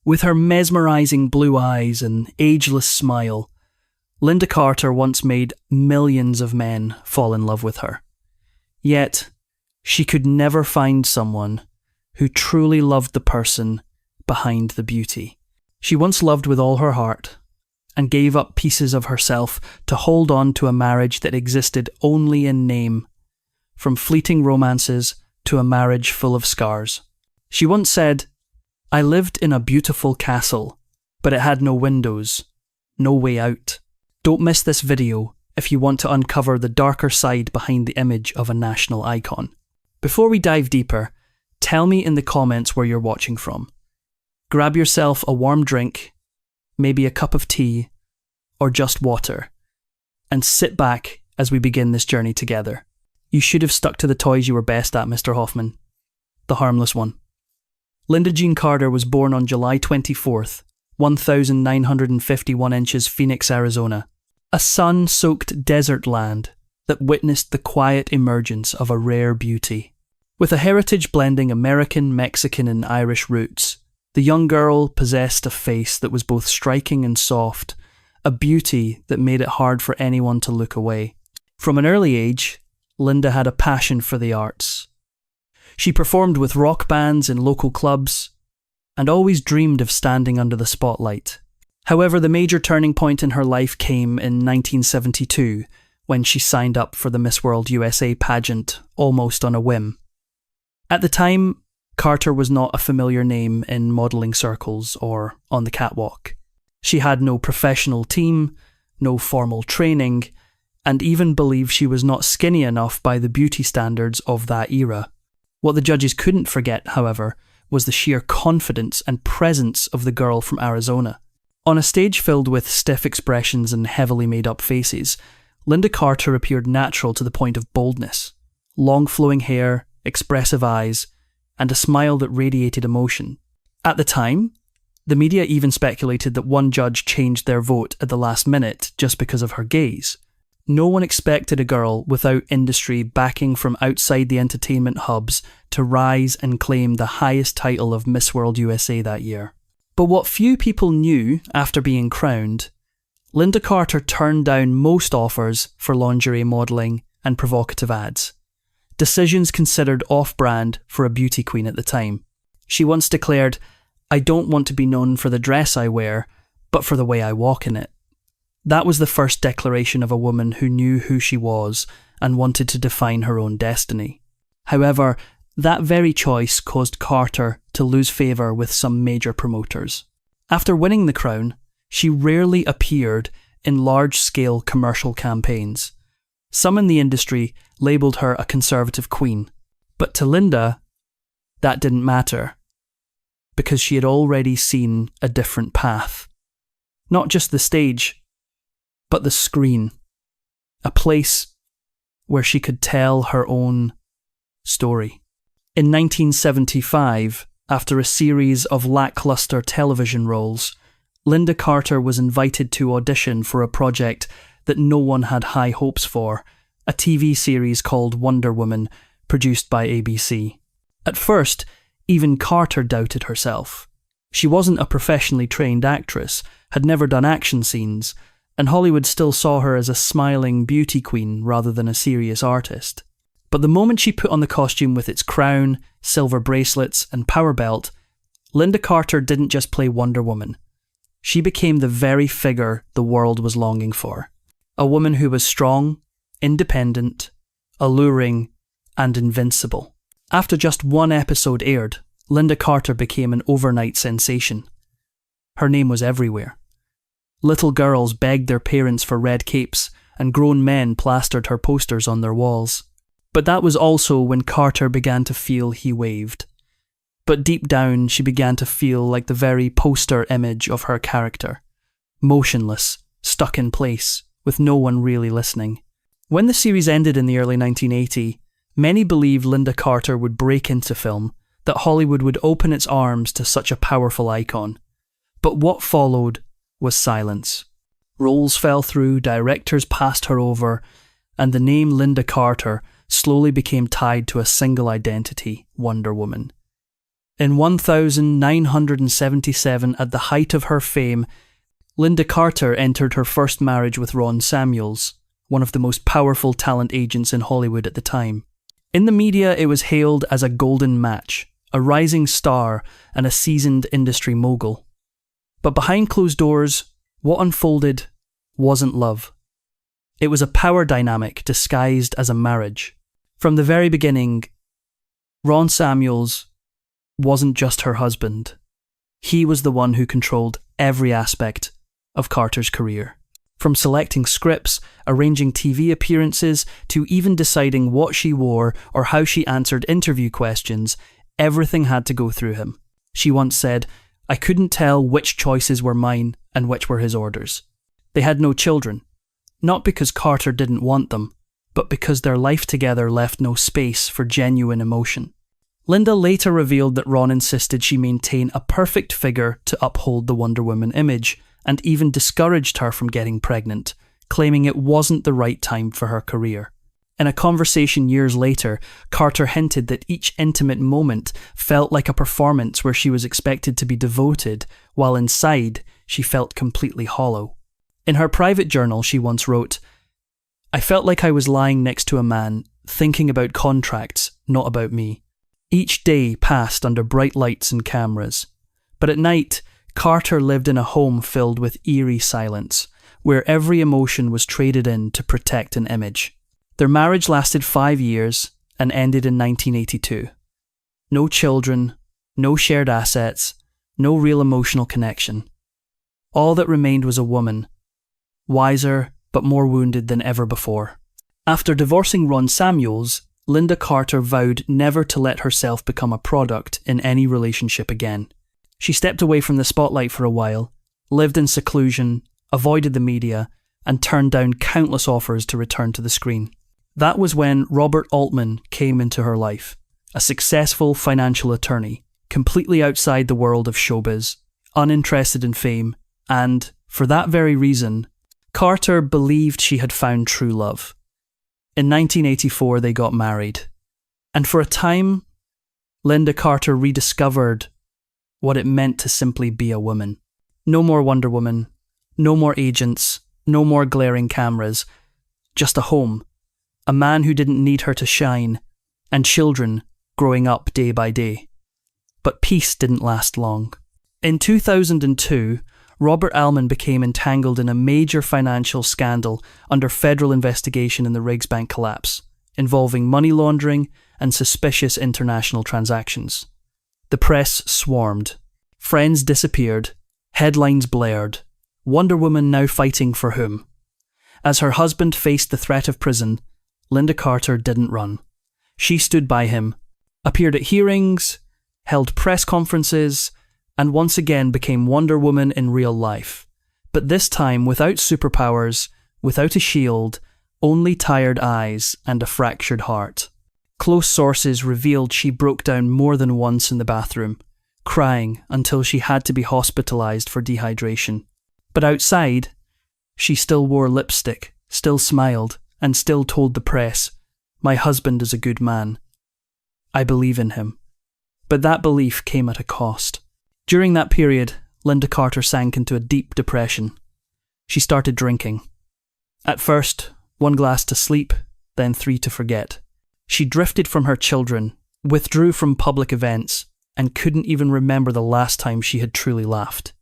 With her mesmerizing blue eyes and ageless smile, Linda Carter once made millions of men fall in love with her. Yet, she could never find someone who truly loved the person behind the beauty. She once loved with all her heart and gave up pieces of herself to hold on to a marriage that existed only in name, from fleeting romances to a marriage full of scars. She once said, "I lived in a beautiful castle, but it had no windows, no way out." Don't miss this video if you want to uncover the darker side behind the image of a national icon. Before we dive deeper, tell me in the comments where you're watching from. Grab yourself a warm drink, maybe a cup of tea, or just water, and sit back as we begin this journey together. You should have stuck to the toys you were best at, Mr. Hoffman. The harmless one. Linda Jean Carter was born on July 24th, 1,951 inches, Phoenix, Arizona. A sun-soaked desert land that witnessed the quiet emergence of a rare beauty. With a heritage blending American, Mexican and Irish roots, the young girl possessed a face that was both striking and soft, a beauty that made it hard for anyone to look away. From an early age, Linda had a passion for the arts. She performed with rock bands in local clubs and always dreamed of standing under the spotlight. However, the major turning point in her life came in 1972 when she signed up for the Miss World USA pageant almost on a whim. At the time, Carter was not a familiar name in modelling circles or on the catwalk. She had no professional team, no formal training, and even believed she was not skinny enough by the beauty standards of that era. What the judges couldn't forget, however, was the sheer confidence and presence of the girl from Arizona. On a stage filled with stiff expressions and heavily made-up faces, Linda Carter appeared natural to the point of boldness. Long flowing hair, expressive eyes, and a smile that radiated emotion. At the time, the media even speculated that one judge changed their vote at the last minute just because of her gaze. No one expected a girl without industry backing from outside the entertainment hubs to rise and claim the highest title of Miss World USA that year. But what few people knew after being crowned, Linda Carter turned down most offers for lingerie modelling and provocative ads. Decisions considered off-brand for a beauty queen at the time. She once declared, "I don't want to be known for the dress I wear, but for the way I walk in it." That was the first declaration of a woman who knew who she was and wanted to define her own destiny. However, that very choice caused Carter to lose favour with some major promoters. After winning the crown, she rarely appeared in large-scale commercial campaigns. Some in the industry labelled her a conservative queen, but to Linda, that didn't matter, because she had already seen a different path. Not just the stage, but the screen. A place where she could tell her own story. In 1975, after a series of lackluster television roles, Linda Carter was invited to audition for a project that no one had high hopes for, a TV series called Wonder Woman, produced by ABC. At first, even Carter doubted herself. She wasn't a professionally trained actress, had never done action scenes, and Hollywood still saw her as a smiling beauty queen rather than a serious artist. But the moment she put on the costume with its crown, silver bracelets, and power belt, Linda Carter didn't just play Wonder Woman. She became the very figure the world was longing for. A woman who was strong, independent, alluring, and invincible. After just one episode aired, Linda Carter became an overnight sensation. Her name was everywhere. Little girls begged their parents for red capes, and grown men plastered her posters on their walls. But that was also when Carter began to feel he waved. But deep down, she began to feel like the very poster image of her character. Motionless, stuck in place, with no one really listening. When the series ended in the early 1980s, many believed Linda Carter would break into film, that Hollywood would open its arms to such a powerful icon. But what followed was silence. Roles fell through, directors passed her over, and the name Linda Carter slowly became tied to a single identity, Wonder Woman. In 1977, at the height of her fame, Linda Carter entered her first marriage with Ron Samuels, one of the most powerful talent agents in Hollywood at the time. In the media, it was hailed as a golden match, a rising star and a seasoned industry mogul. But behind closed doors, what unfolded wasn't love. It was a power dynamic disguised as a marriage. From the very beginning, Ron Samuels wasn't just her husband. He was the one who controlled every aspect of Carter's career. From selecting scripts, arranging TV appearances, to even deciding what she wore or how she answered interview questions, everything had to go through him. She once said, "I couldn't tell which choices were mine and which were his orders." They had no children, not because Carter didn't want them, but because their life together left no space for genuine emotion. Linda later revealed that Ron insisted she maintain a perfect figure to uphold the Wonder Woman image, and even discouraged her from getting pregnant, claiming it wasn't the right time for her career. In a conversation years later, Carter hinted that each intimate moment felt like a performance where she was expected to be devoted, while inside she felt completely hollow. In her private journal, she once wrote, "I felt like I was lying next to a man, thinking about contracts, not about me. Each day passed under bright lights and cameras. But at night, Carter lived in a home filled with eerie silence, where every emotion was traded in to protect an image." Their marriage lasted 5 years and ended in 1982. No children, no shared assets, no real emotional connection. All that remained was a woman, wiser but more wounded than ever before. After divorcing Ron Samuels, Linda Carter vowed never to let herself become a product in any relationship again. She stepped away from the spotlight for a while, lived in seclusion, avoided the media, and turned down countless offers to return to the screen. That was when Robert Altman came into her life, a successful financial attorney, completely outside the world of showbiz, uninterested in fame, and, for that very reason, Carter believed she had found true love. In 1984, they got married, and for a time, Linda Carter rediscovered what it meant to simply be a woman. No more Wonder Woman, no more agents, no more glaring cameras, just a home, a man who didn't need her to shine, and children growing up day by day. But peace didn't last long. In 2002, Robert Altman became entangled in a major financial scandal under federal investigation in the Riggs Bank collapse, involving money laundering and suspicious international transactions. The press swarmed. Friends disappeared. Headlines blared. Wonder Woman now fighting for whom? As her husband faced the threat of prison, Linda Carter didn't run. She stood by him, appeared at hearings, held press conferences, and once again became Wonder Woman in real life. But this time without superpowers, without a shield, only tired eyes and a fractured heart. Close sources revealed she broke down more than once in the bathroom, crying until she had to be hospitalized for dehydration. But outside, she still wore lipstick, still smiled, and still told the press, "My husband is a good man. I believe in him." But that belief came at a cost. During that period, Linda Carter sank into a deep depression. She started drinking. At first, 1 glass to sleep, then 3 to forget. She drifted from her children, withdrew from public events, and couldn't even remember the last time she had truly laughed.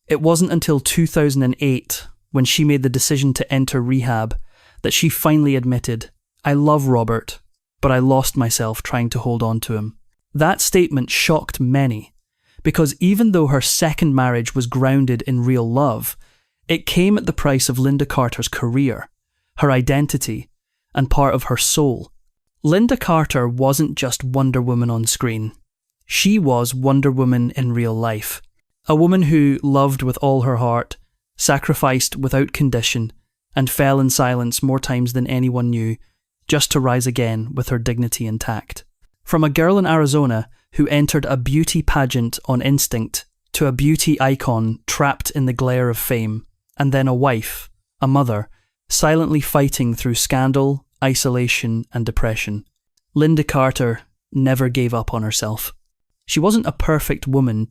It wasn't until 2008, when she made the decision to enter rehab, that she finally admitted, "I love Robert, but I lost myself trying to hold on to him." That statement shocked many, because even though her second marriage was grounded in real love, it came at the price of Linda Carter's career, her identity, and part of her soul. Linda Carter wasn't just Wonder Woman on screen. She was Wonder Woman in real life. A woman who loved with all her heart, sacrificed without condition, and fell in silence more times than anyone knew, just to rise again with her dignity intact. From a girl in Arizona who entered a beauty pageant on instinct, to a beauty icon trapped in the glare of fame, and then a wife, a mother, silently fighting through scandal, isolation, and depression, Linda Carter never gave up on herself. She wasn't a perfect woman,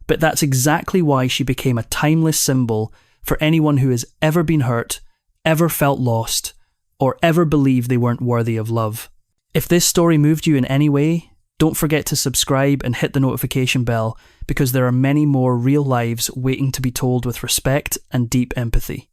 but that's exactly why she became a timeless symbol for anyone who has ever been hurt, ever felt lost, or ever believed they weren't worthy of love. If this story moved you in any way, don't forget to subscribe and hit the notification bell, because there are many more real lives waiting to be told with respect and deep empathy.